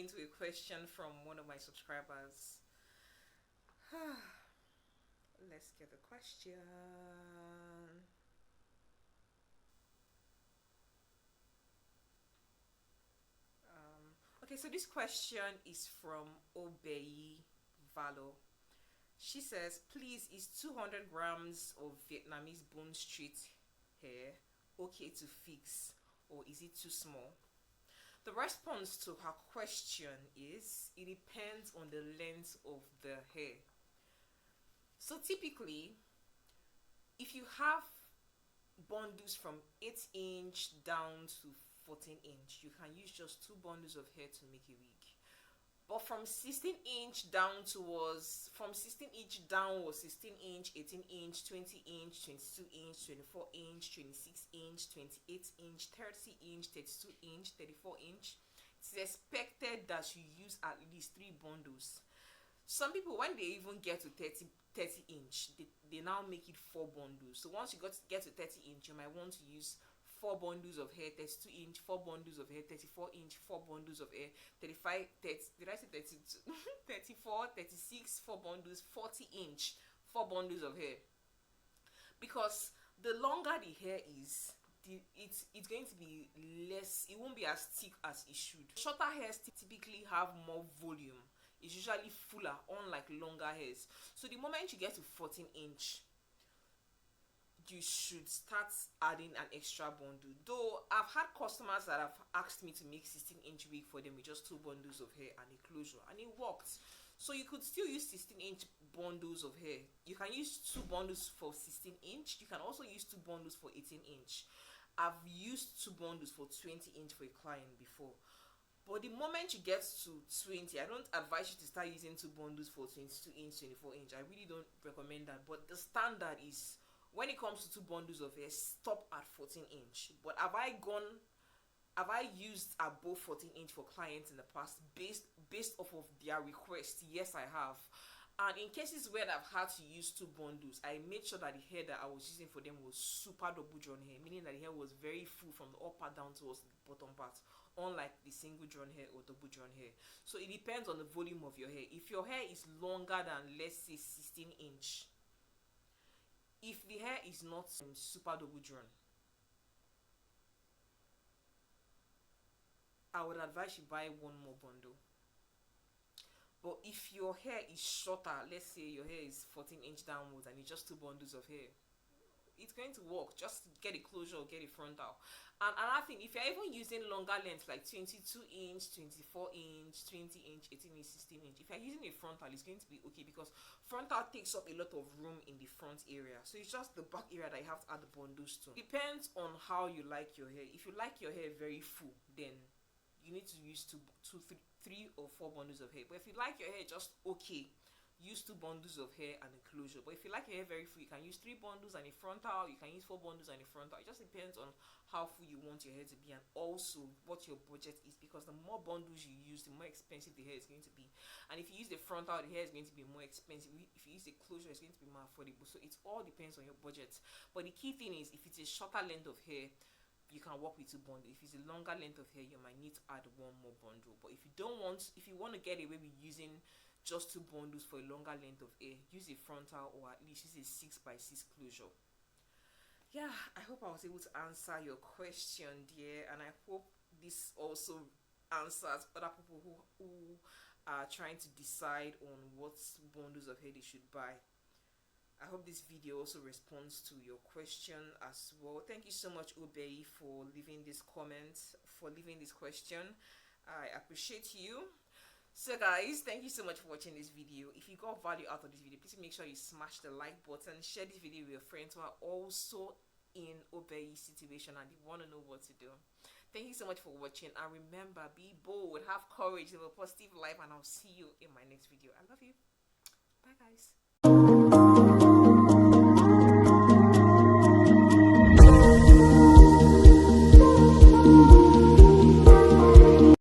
into a question from one of my subscribers. Let's get the question. Okay, so this question is from Obey Valo. She says, please, is 200 grams of Vietnamese bone straight hair okay to fix, or is it too small? The response to her question is, it depends on the length of the hair. So typically, if you have bundles from 8 inch down to 14 inch, you can use just 2 bundles of hair to make a wig. But from 16 inch down towards, from 16 inch downwards, 16 inch, 18 inch, 20 inch, 22 inch, 24 inch, 26 inch, 28 inch, 30 inch, 32 inch, 34 inch, it's expected that you use at least 3 bundles. Some people, when they even get to 30 inch, they now make it 4 bundles. So once you get to 30 inch, you might want to use 4 bundles of hair, 32 inch, 4 bundles of hair, 34 inch, 4 bundles of hair, 35, 30, did I say 32? 34, 36, 4 bundles, 40 inch, 4 bundles of hair. Because the longer the hair is, it's going to be less, it won't be as thick as it should. Shorter hairs typically have more volume. It's usually fuller, unlike longer hairs. So the moment you get to 14 inch, you should start adding an extra bundle. Though I've had customers that have asked me to make 16 inch wig for them with just 2 bundles of hair and a closure, and it worked. So you could still use 16 inch bundles of hair. You can use 2 bundles for 16 inch. You can also use 2 bundles for 18 inch. I've used 2 bundles for 20 inch for a client before. But the moment you get to 20, I don't advise you to start using 2 bundles for 22 inch, 24 inch. I really don't recommend that. But the standard is, when it comes to 2 bundles of hair, stop at 14 inch. But have I used above 14 inch for clients in the past based off of their request? Yes, I have. And in cases where I've had to use 2 bundles, I made sure that the hair that I was using for them was super double drawn hair, meaning that the hair was very full from the upper down towards the bottom part, unlike the single drawn hair or double drawn hair. So it depends on the volume of your hair. If your hair is longer than, let's say, 16 inch, if the hair is not super double drawn, I would advise you buy 1 more bundle. But if your hair is shorter, let's say your hair is 14 inch downwards and it's just 2 bundles of hair, it's going to work. Just get a closure or get a frontal. And another thing, if you're even using longer lengths like 22 inch, 24 inch, 20 inch, 18 inch, 16 inch, if you're using a frontal, it's going to be okay, because frontal takes up a lot of room in the front area. So it's just the back area that you have to add the bundles to. Depends on how you like your hair. If you like your hair very full, then you need to use 3 or 4 bundles of hair. But if you like your hair just okay, use 2 bundles of hair and a closure. But if you like your hair very full, you can use 3 bundles and a frontal. You can use 4 bundles and a frontal. It just depends on how full you want your hair to be, and also what your budget is, because the more bundles you use, the more expensive the hair is going to be. And if you use the frontal, the hair is going to be more expensive. If you use the closure, it's going to be more affordable. So it all depends on your budget. But the key thing is, if it's a shorter length of hair, you can work with 2 bundles. If it's a longer length of hair, you might need to add 1 more bundle. But if you want to get away with using just 2 bundles for a longer length of hair, use a frontal, or at least use a 6x6 closure. Yeah, I hope I was able to answer your question, dear, and I hope this also answers other people who are trying to decide on what bundles of hair they should buy. I hope this video also responds to your question as well. Thank you so much, Obey, for leaving this comment, for leaving this question. I appreciate you. So guys, thank you so much for watching this video. If you got value out of this video, please make sure you smash the like button, share this video with your friends who are also in Obey's situation and they want to know what to do. Thank you so much for watching, and remember, be bold, have courage, live a positive life, and I'll see you in my next video. I love you. Bye guys.